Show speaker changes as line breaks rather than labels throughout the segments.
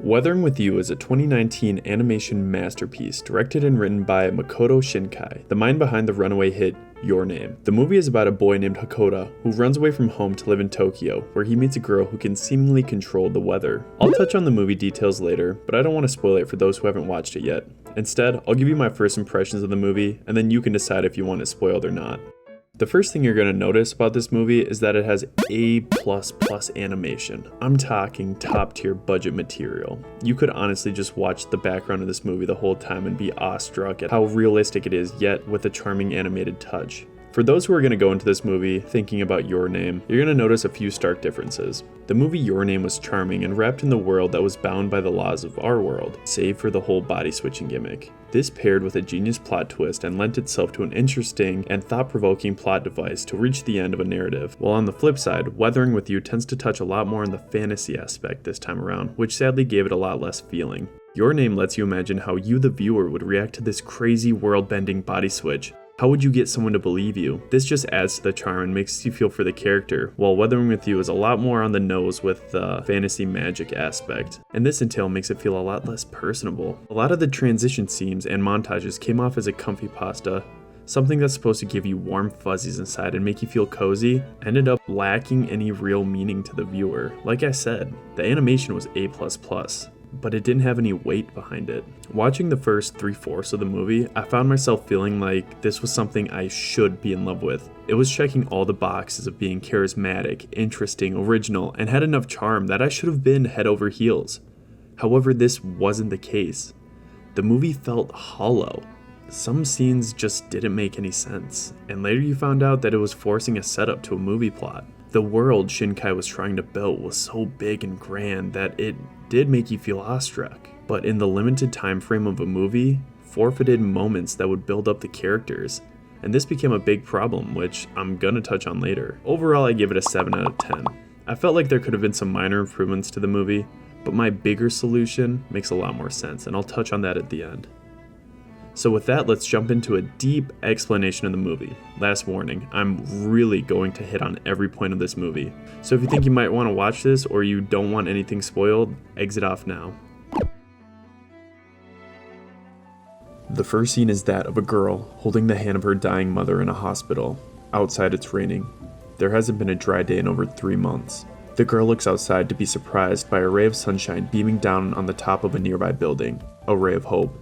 Weathering with You is a 2019 animation masterpiece directed and written by Makoto Shinkai, the mind behind the runaway hit Your Name. The movie is about a boy named Hodaka who runs away from home to live in Tokyo, where he meets a girl who can seemingly control the weather. I'll touch on the movie details later, but I don't want to spoil it for those who haven't watched it yet. Instead, I'll give you my first impressions of the movie, and then you can decide if you want it spoiled or not. The first thing you're going to notice about this movie is that it has A++ animation. I'm talking top tier budget material. You could honestly just watch the background of this movie the whole time and be awestruck at how realistic it is, yet with a charming animated touch. For those who are going to go into this movie thinking about Your Name, you're going to notice a few stark differences. The movie Your Name was charming and wrapped in the world that was bound by the laws of our world, save for the whole body switching gimmick. This paired with a genius plot twist and lent itself to an interesting and thought-provoking plot device to reach the end of a narrative. While on the flip side, Weathering with You tends to touch a lot more on the fantasy aspect this time around, which sadly gave it a lot less feeling. Your Name lets you imagine how you, the viewer, would react to this crazy world-bending body switch. How would you get someone to believe you? This just adds to the charm and makes you feel for the character, while Weathering with You is a lot more on the nose with the fantasy magic aspect. And this entail makes it feel a lot less personable. A lot of the transition scenes and montages came off as a comfy pasta. Something that's supposed to give you warm fuzzies inside and make you feel cozy ended up lacking any real meaning to the viewer. Like I said, the animation was A++. But it didn't have any weight behind it. Watching the first 3/4 of the movie, I found myself feeling like this was something I should be in love with. It was checking all the boxes of being charismatic, interesting, original, and had enough charm that I should have been head over heels. However, this wasn't the case. The movie felt hollow. Some scenes just didn't make any sense, and later you found out that it was forcing a setup to a movie plot. The world Shinkai was trying to build was so big and grand that it did make you feel awestruck, but in the limited time frame of a movie, forfeited moments that would build up the characters, and this became a big problem, which I'm gonna touch on later. Overall, I give it a 7 out of 10. I felt like there could have been some minor improvements to the movie, but my bigger solution makes a lot more sense, and I'll touch on that at the end. So with that, let's jump into a deep explanation of the movie. Last warning, I'm really going to hit on every point of this movie. So if you think you might want to watch this or you don't want anything spoiled, exit off now. The first scene is that of a girl holding the hand of her dying mother in a hospital. Outside it's raining. There hasn't been a dry day in over 3 months. The girl looks outside to be surprised by a ray of sunshine beaming down on the top of a nearby building, a ray of hope.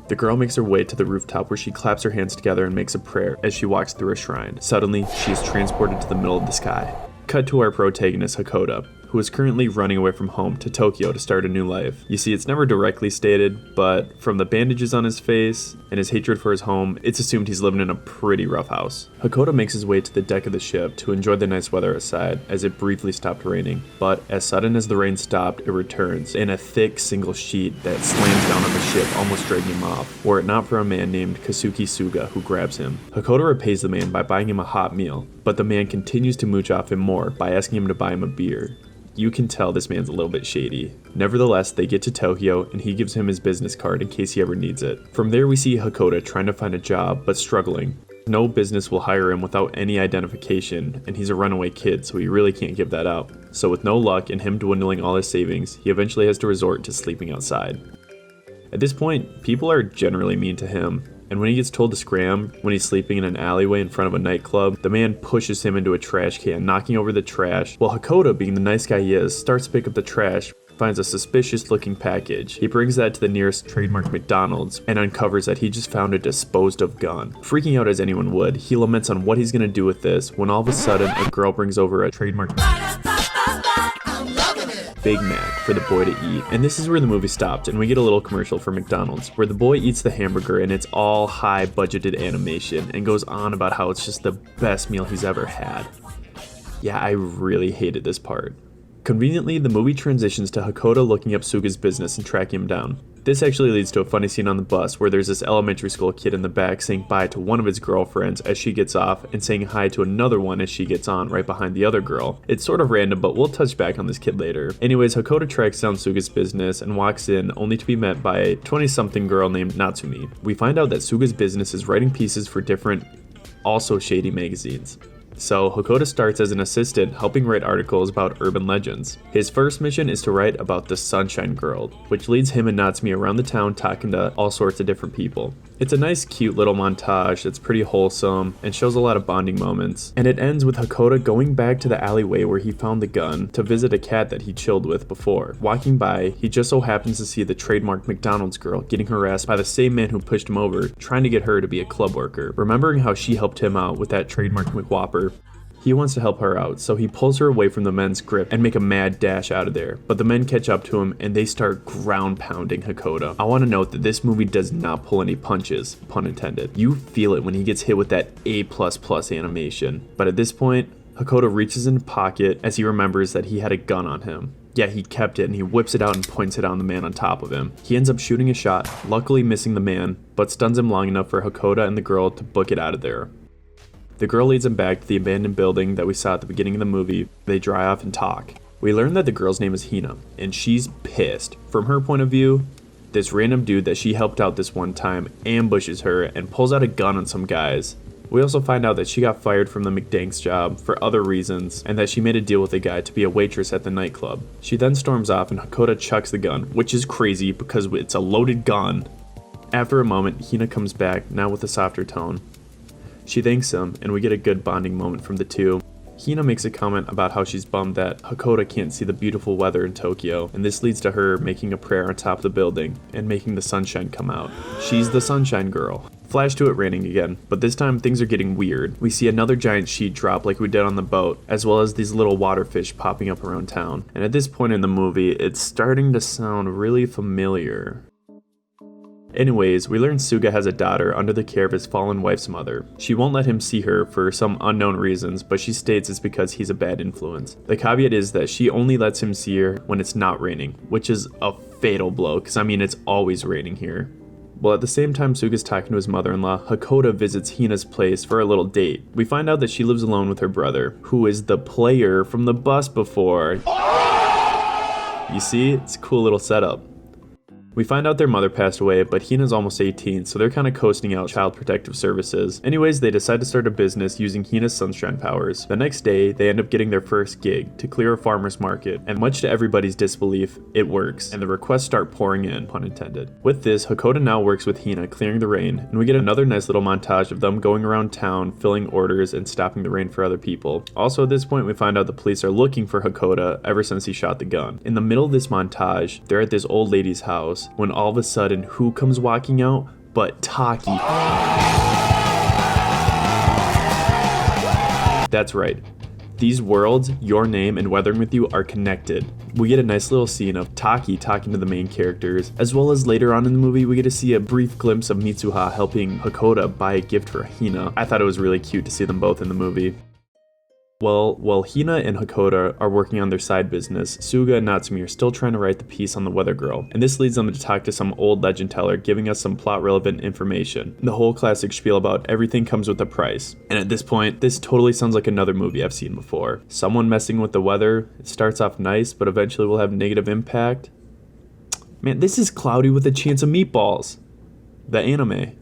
The girl makes her way to the rooftop where she claps her hands together and makes a prayer as she walks through a shrine. Suddenly, she is transported to the middle of the sky. Cut to our protagonist Hodaka, who is currently running away from home to Tokyo to start a new life. You see, it's never directly stated, but from the bandages on his face and his hatred for his home, it's assumed he's living in a pretty rough house. Hodaka makes his way to the deck of the ship to enjoy the nice weather outside as it briefly stopped raining. But as sudden as the rain stopped, it returns in a thick single sheet that slams down on the ship, almost dragging him off, were it not for a man named Kazuki Suga who grabs him. Hodaka repays the man by buying him a hot meal, but the man continues to mooch off him more by asking him to buy him a beer. You can tell this man's a little bit shady. Nevertheless, they get to Tokyo and he gives him his business card in case he ever needs it. From there we see Hodaka trying to find a job, but struggling. No business will hire him without any identification, and he's a runaway kid, so he really can't give that out. So with no luck and him dwindling all his savings, he eventually has to resort to sleeping outside. At this point, people are generally mean to him, and when he gets told to scram when he's sleeping in an alleyway in front of a nightclub, the man pushes him into a trash can, knocking over the trash, while Hodaka, being the nice guy he is, starts to pick up the trash, finds a suspicious looking package. He brings that to the nearest trademark McDonald's and uncovers that he just found a disposed of gun. Freaking out as anyone would, he laments on what he's gonna do with this when all of a sudden a girl brings over a trademark Big Mac for the boy to eat. And this is where the movie stopped and we get a little commercial for McDonald's where the boy eats the hamburger and it's all high budgeted animation and goes on about how it's just the best meal he's ever had. Yeah, I really hated this part. Conveniently, the movie transitions to Hodaka looking up Suga's business and tracking him down. This actually leads to a funny scene on the bus where there's this elementary school kid in the back saying bye to one of his girlfriends as she gets off and saying hi to another one as she gets on right behind the other girl. It's sort of random, but we'll touch back on this kid later. Anyways, Hodaka tracks down Suga's business and walks in only to be met by a 20-something girl named Natsumi. We find out that Suga's business is writing pieces for different also shady magazines. So Hakoda starts as an assistant helping write articles about urban legends. His first mission is to write about the Sunshine Girl, which leads him and Natsumi around the town talking to all sorts of different people. It's a nice cute little montage that's pretty wholesome and shows a lot of bonding moments. And it ends with Hakoda going back to the alleyway where he found the gun to visit a cat that he chilled with before. Walking by, he just so happens to see the trademark McDonald's girl getting harassed by the same man who pushed him over, trying to get her to be a club worker. Remembering how she helped him out with that trademark McWhopper, he wants to help her out, so he pulls her away from the men's grip and make a mad dash out of there. But the men catch up to him and they start ground pounding Hakoda. I want to note that this movie does not pull any punches, pun intended. You feel it when he gets hit with that A++ animation. But at this point, Hakoda reaches in his pocket as he remembers that he had a gun on him. Yeah, he kept it and he whips it out and points it on the man on top of him. He ends up shooting a shot, luckily missing the man, but stuns him long enough for Hakoda and the girl to book it out of there. The girl leads him back to the abandoned building that we saw at the beginning of the movie. They dry off and talk. We learn that the girl's name is Hina, and she's pissed. From her point of view, this random dude that she helped out this one time ambushes her and pulls out a gun on some guys. We also find out that she got fired from the McDanks job for other reasons, and that she made a deal with a guy to be a waitress at the nightclub. She then storms off and Hakoda chucks the gun, which is crazy because it's a loaded gun. After a moment, Hina comes back, now with a softer tone. She thanks him, and we get a good bonding moment from the two. Hina makes a comment about how she's bummed that Hakoda can't see the beautiful weather in Tokyo, and this leads to her making a prayer on top of the building and making the sunshine come out. She's the Sunshine Girl. Flash to it raining again, but this time things are getting weird. We see another giant sheet drop like we did on the boat, as well as these little water fish popping up around town. And at this point in the movie, it's starting to sound really familiar. Anyways, we learn Suga has a daughter under the care of his fallen wife's mother. She won't let him see her for some unknown reasons, but she states it's because he's a bad influence. The caveat is that she only lets him see her when it's not raining, which is a fatal blow, because I mean it's always raining here. Well, at the same time Suga's talking to his mother-in-law, Hakoda visits Hina's place for a little date. We find out that she lives alone with her brother, who is the player from the bus before. You see, it's a cool little setup. We find out their mother passed away, but Hina's almost 18, so they're kind of coasting out Child Protective Services. Anyways, they decide to start a business using Hina's sunshine powers. The next day, they end up getting their first gig to clear a farmer's market, and much to everybody's disbelief, it works, and the requests start pouring in, pun intended. With this, Hakoda now works with Hina, clearing the rain, and we get another nice little montage of them going around town, filling orders, and stopping the rain for other people. Also, at this point, we find out the police are looking for Hakoda ever since he shot the gun. In the middle of this montage, they're at this old lady's house, when all of a sudden, who comes walking out but Taki? That's right. These worlds, Your Name and Weathering With You, are connected. We get a nice little scene of Taki talking to the main characters, as well as later on in the movie we get to see a brief glimpse of Mitsuha helping Hakoda buy a gift for Hina. I thought it was really cute to see them both in the movie. Well, while Hina and Hakoda are working on their side business, Suga and Natsumi are still trying to write the piece on the weather girl, and this leads them to talk to some old legend teller giving us some plot relevant information. The whole classic spiel about everything comes with a price. And at this point, this totally sounds like another movie I've seen before. Someone messing with the weather, it starts off nice, but eventually will have negative impact. Man, this is Cloudy with a Chance of Meatballs. The anime.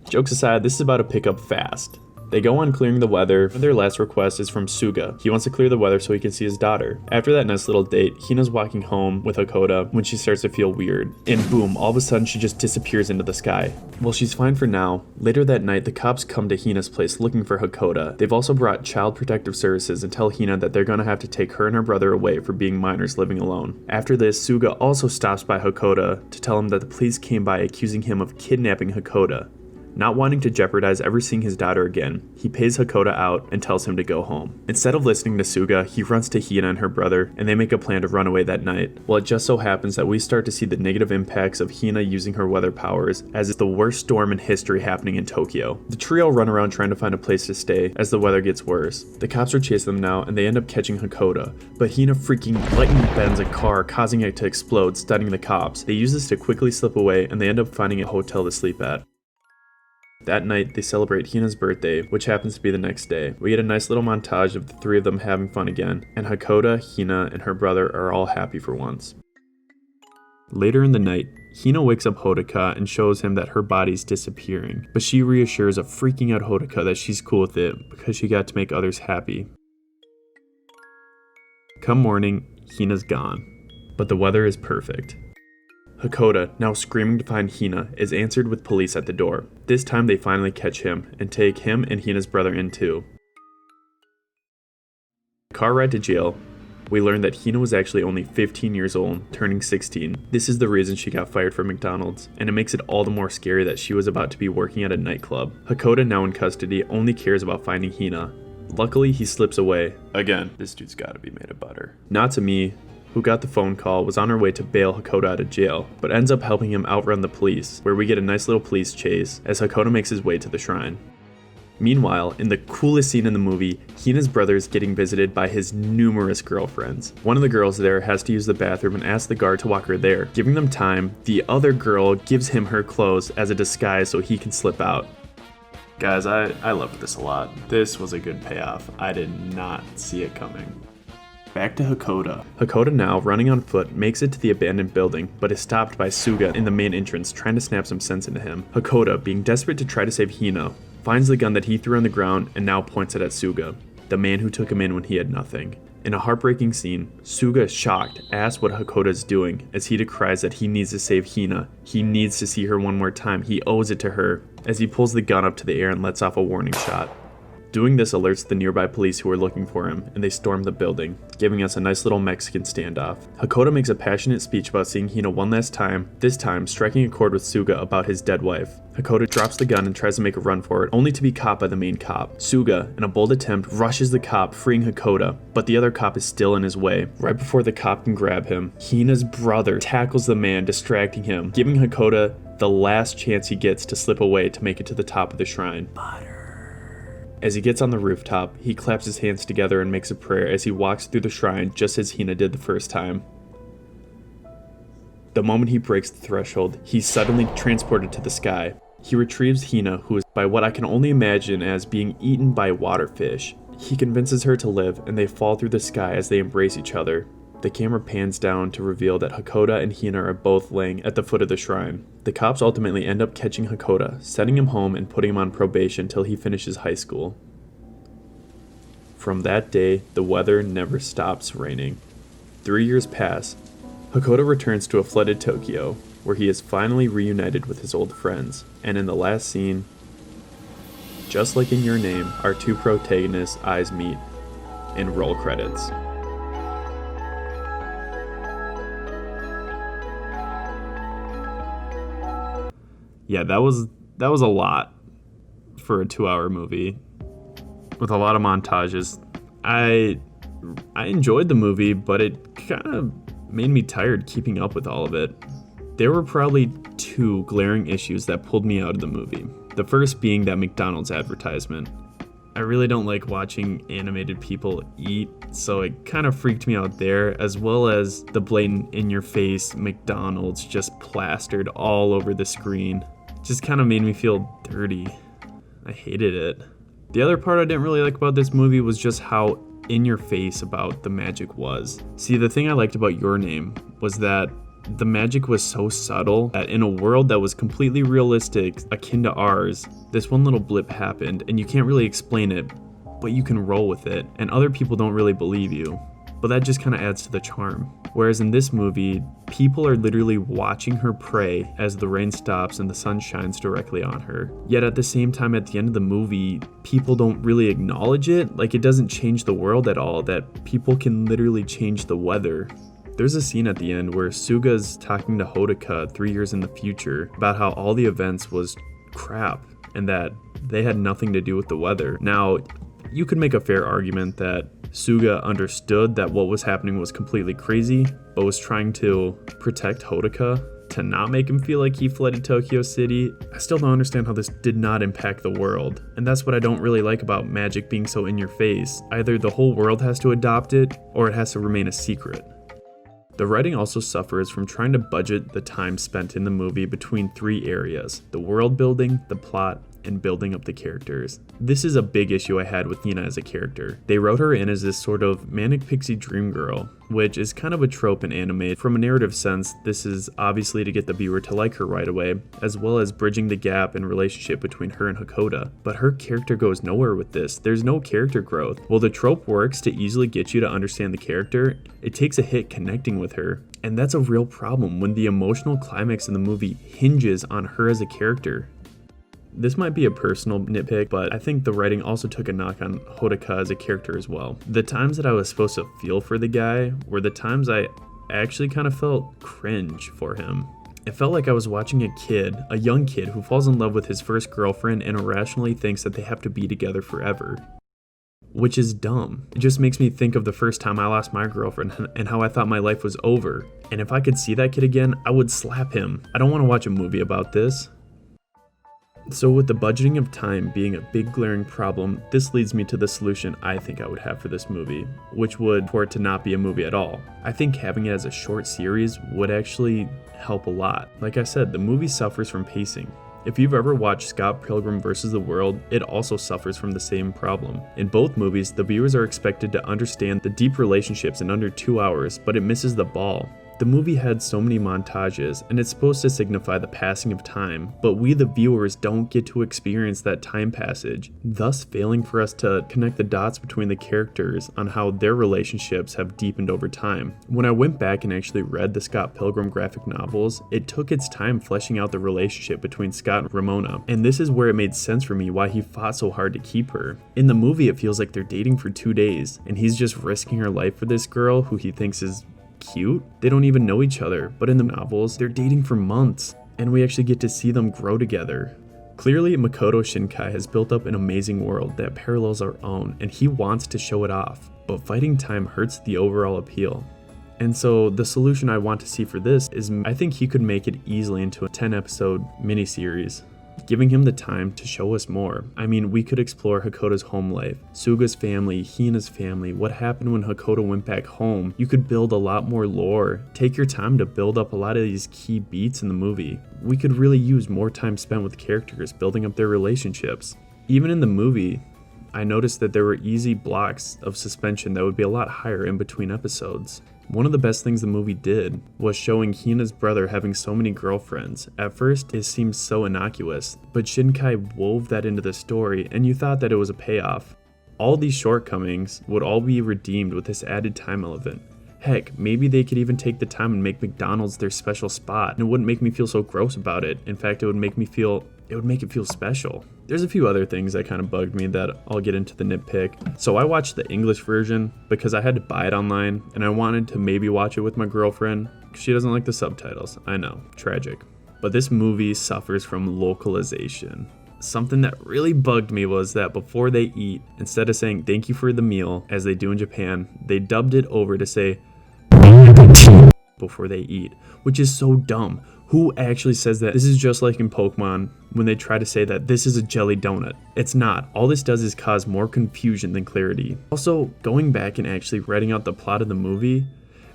Jokes aside, this is about to pick up fast. They go on clearing the weather, and their last request is from Suga. He wants to clear the weather so he can see his daughter. After that nice little date, Hina's walking home with Hakoda when she starts to feel weird. And boom, all of a sudden she just disappears into the sky. Well, she's fine for now. Later that night, the cops come to Hina's place looking for Hakoda. They've also brought Child Protective Services and tell Hina that they're gonna have to take her and her brother away for being minors living alone. After this, Suga also stops by Hakoda to tell him that the police came by accusing him of kidnapping Hakoda. Not wanting to jeopardize ever seeing his daughter again, he pays Hakoda out and tells him to go home. Instead of listening to Suga, he runs to Hina and her brother, and they make a plan to run away that night. Well, it just so happens that we start to see the negative impacts of Hina using her weather powers, as it's the worst storm in history happening in Tokyo. The trio run around trying to find a place to stay as the weather gets worse. The cops are chasing them now, and they end up catching Hakoda, but Hina freaking lightning bends a car, causing it to explode, stunning the cops. They use this to quickly slip away, and they end up finding a hotel to sleep at. That night, they celebrate Hina's birthday, which happens to be the next day. We get a nice little montage of the three of them having fun again, and Hakoda, Hina, and her brother are all happy for once. Later in the night, Hina wakes up Hodaka and shows him that her body's disappearing, but she reassures a freaking out Hodaka that she's cool with it because she got to make others happy. Come morning, Hina's gone, but the weather is perfect. Hakoda, now screaming to find Hina, is answered with police at the door. This time they finally catch him and take him and Hina's brother in too. Car ride to jail. We learn that Hina was actually only 15 years old, turning 16. This is the reason she got fired from McDonald's, and it makes it all the more scary that she was about to be working at a nightclub. Hakoda, now in custody, only cares about finding Hina. Luckily, he slips away. Again, this dude's gotta be made of butter. Natsumi, who got the phone call, was on her way to bail Hakoda out of jail, but ends up helping him outrun the police, where we get a nice little police chase as Hakoda makes his way to the shrine. Meanwhile, in the coolest scene in the movie, Hina's brother is getting visited by his numerous girlfriends. One of the girls there has to use the bathroom and asks the guard to walk her there. Giving them time, the other girl gives him her clothes as a disguise so he can slip out. Guys, I loved this a lot. This was a good payoff. I did not see it coming. Back to Hakoda. Hakoda, now running on foot, makes it to the abandoned building, but is stopped by Suga in the main entrance, trying to snap some sense into him. Hakoda, being desperate to try to save Hina, finds the gun that he threw on the ground and now points it at Suga, the man who took him in when he had nothing. In a heartbreaking scene, Suga, shocked, asks what Hakoda is doing as he decries that he needs to save Hina. He needs to see her one more time. He owes it to her, as he pulls the gun up to the air and lets off a warning shot. Doing this alerts the nearby police who are looking for him, and they storm the building, giving us a nice little Mexican standoff. Hakoda makes a passionate speech about seeing Hina one last time, this time striking a chord with Suga about his dead wife. Hakoda drops the gun and tries to make a run for it, only to be caught by the main cop. Suga, in a bold attempt, rushes the cop, freeing Hakoda, but the other cop is still in his way. Right before the cop can grab him, Hina's brother tackles the man, distracting him, giving Hakoda the last chance he gets to slip away to make it to the top of the shrine. As he gets on the rooftop, he claps his hands together and makes a prayer as he walks through the shrine just as Hina did the first time. The moment he breaks the threshold, he's suddenly transported to the sky. He retrieves Hina, who is by what I can only imagine as being eaten by waterfish. He convinces her to live, and they fall through the sky as they embrace each other. The camera pans down to reveal that Hakoda and Hina are both laying at the foot of the shrine. The cops ultimately end up catching Hakoda, sending him home and putting him on probation till he finishes high school. From that day, the weather never stops raining. 3 years pass. Hakoda returns to a flooded Tokyo, where he is finally reunited with his old friends. And in the last scene, just like in Your Name, our two protagonists' eyes meet, and roll credits. Yeah, that was a lot for a 2-hour movie with a lot of montages. I enjoyed the movie, but it kind of made me tired keeping up with all of it. There were probably 2 glaring issues that pulled me out of the movie. The first being that McDonald's advertisement. I really don't like watching animated people eat, so it kind of freaked me out there, as well as the blatant in-your-face McDonald's just plastered all over the screen. Just kind of made me feel dirty. I hated it. The other part I didn't really like about this movie was just how in your face about the magic was. See, the thing I liked about Your Name was that the magic was so subtle that in a world that was completely realistic, akin to ours, this one little blip happened and you can't really explain it, but you can roll with it, and other people don't really believe you. But that just kind of adds to the charm. Whereas in this movie, people are literally watching her pray as the rain stops and the sun shines directly on her. Yet at the same time, at the end of the movie, people don't really acknowledge it. Like, it doesn't change the world at all, that people can literally change the weather. There's a scene at the end where Suga's talking to Hodaka 3 years in the future about how all the events was crap and that they had nothing to do with the weather. Now, you could make a fair argument that Suga understood that what was happening was completely crazy, but was trying to protect Hodaka to not make him feel like he flooded Tokyo City. I still don't understand how this did not impact the world. And that's what I don't really like about magic being so in your face. Either the whole world has to adopt it, or it has to remain a secret. The writing also suffers from trying to budget the time spent in the movie between 3 areas: the world building, the plot, and building up the characters. This is a big issue I had with Hina as a character. They wrote her in as this sort of manic pixie dream girl, which is kind of a trope in anime. From a narrative sense, this is obviously to get the viewer to like her right away, as well as bridging the gap in relationship between her and Hakoda. But her character goes nowhere with this. There's no character growth. While the trope works to easily get you to understand the character, it takes a hit connecting with her. And that's a real problem when the emotional climax in the movie hinges on her as a character. This might be a personal nitpick, but I think the writing also took a knock on Hodaka as a character as well. The times that I was supposed to feel for the guy were the times I actually kind of felt cringe for him. It felt like I was watching a young kid who falls in love with his first girlfriend and irrationally thinks that they have to be together forever. Which is dumb. It just makes me think of the first time I lost my girlfriend and how I thought my life was over. And if I could see that kid again, I would slap him. I don't want to watch a movie about this. So with the budgeting of time being a big glaring problem, this leads me to the solution I think I would have for this movie, which would for it to not be a movie at all. I think having it as a short series would actually help a lot. Like I said, the movie suffers from pacing. If you've ever watched Scott Pilgrim vs. the World, it also suffers from the same problem. In both movies, the viewers are expected to understand the deep relationships in under 2 hours, but it misses the ball. The movie had so many montages, and it's supposed to signify the passing of time, but we the viewers don't get to experience that time passage, thus failing for us to connect the dots between the characters on how their relationships have deepened over time. When I went back and actually read the Scott Pilgrim graphic novels, it took its time fleshing out the relationship between Scott and Ramona, and this is where it made sense for me why he fought so hard to keep her. In the movie, it feels like they're dating for 2 days, and he's just risking her life for this girl who he thinks is cute. They don't even know each other, but in the novels, they're dating for months, and we actually get to see them grow together. Clearly, Makoto Shinkai has built up an amazing world that parallels our own, and he wants to show it off, but fighting time hurts the overall appeal. And so the solution I want to see for this is I think he could make it easily into a 10-episode miniseries, giving him the time to show us more. I mean, we could explore Hakoda's home life, Suga's family, Hina's family, what happened when Hakoda went back home. You could build a lot more lore. Take your time to build up a lot of these key beats in the movie. We could really use more time spent with characters, building up their relationships. Even in the movie, I noticed that there were easy blocks of suspension that would be a lot higher in between episodes. One of the best things the movie did was showing Hina's brother having so many girlfriends. At first, it seemed so innocuous, but Shinkai wove that into the story, and you thought that it was a payoff. All these shortcomings would all be redeemed with this added time element. Heck, maybe they could even take the time and make McDonald's their special spot, and it wouldn't make me feel so gross about it. In fact, it would make it feel special. There's a few other things that kind of bugged me that I'll get into the nitpick. So I watched the English version because I had to buy it online, and I wanted to maybe watch it with my girlfriend because she doesn't like the subtitles. I know, tragic. But this movie suffers from localization. Something that really bugged me was that before they eat, instead of saying thank you for the meal as they do in Japan, they dubbed it over to say before they eat, which is so dumb. Who actually says that? This is just like in Pokemon when they try to say that this is a jelly donut. It's not. All this does is cause more confusion than clarity. Also, going back and actually writing out the plot of the movie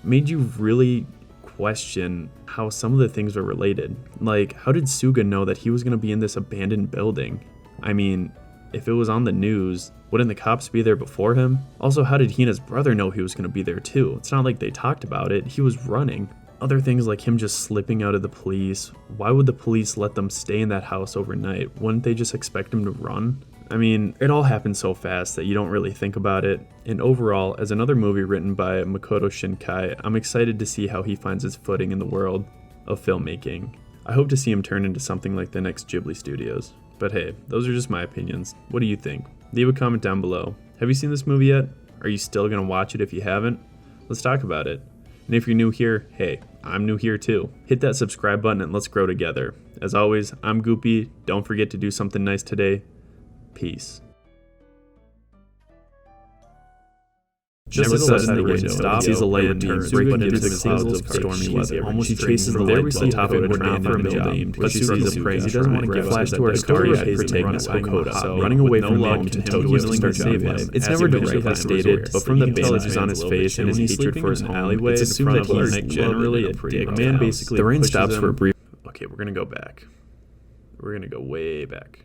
made you really question how some of the things were related. Like, how did Suga know that he was going to be in this abandoned building? I mean, if it was on the news, wouldn't the cops be there before him? Also, how did Hina's brother know he was going to be there too? It's not like they talked about it. He was running. Other things like him just slipping out of the police. Why would the police let them stay in that house overnight? Wouldn't they just expect him to run? I mean, it all happened so fast that you don't really think about it. And overall, as another movie written by Makoto Shinkai, I'm excited to see how he finds his footing in the world of filmmaking. I hope to see him turn into something like the next Ghibli studios. But hey, those are just my opinions. What do you think? Leave a comment down below. Have you seen this movie yet? Are you still gonna watch it if you haven't? Let's talk about it. And if you're new here, hey, I'm new here too. Hit that subscribe button and let's grow together. As always, I'm Goopy. Don't forget to do something nice today. Peace. Just as suddenly the rain stops, sees a light return, breaking into the clouds of stormy weather. She chases the light to the top of a ground for a meal, but she sees a prey. He doesn't want to give flash to our story of his protagonist Makoto, so running away from home to Tokyo to start saving him. It's never directly stated, but from the bandages on his face and his hatred for his alleyway, it's assumed that he's generally a dick. The man basically the rain stops for a brief. Okay, we're gonna go back. We're gonna go way back.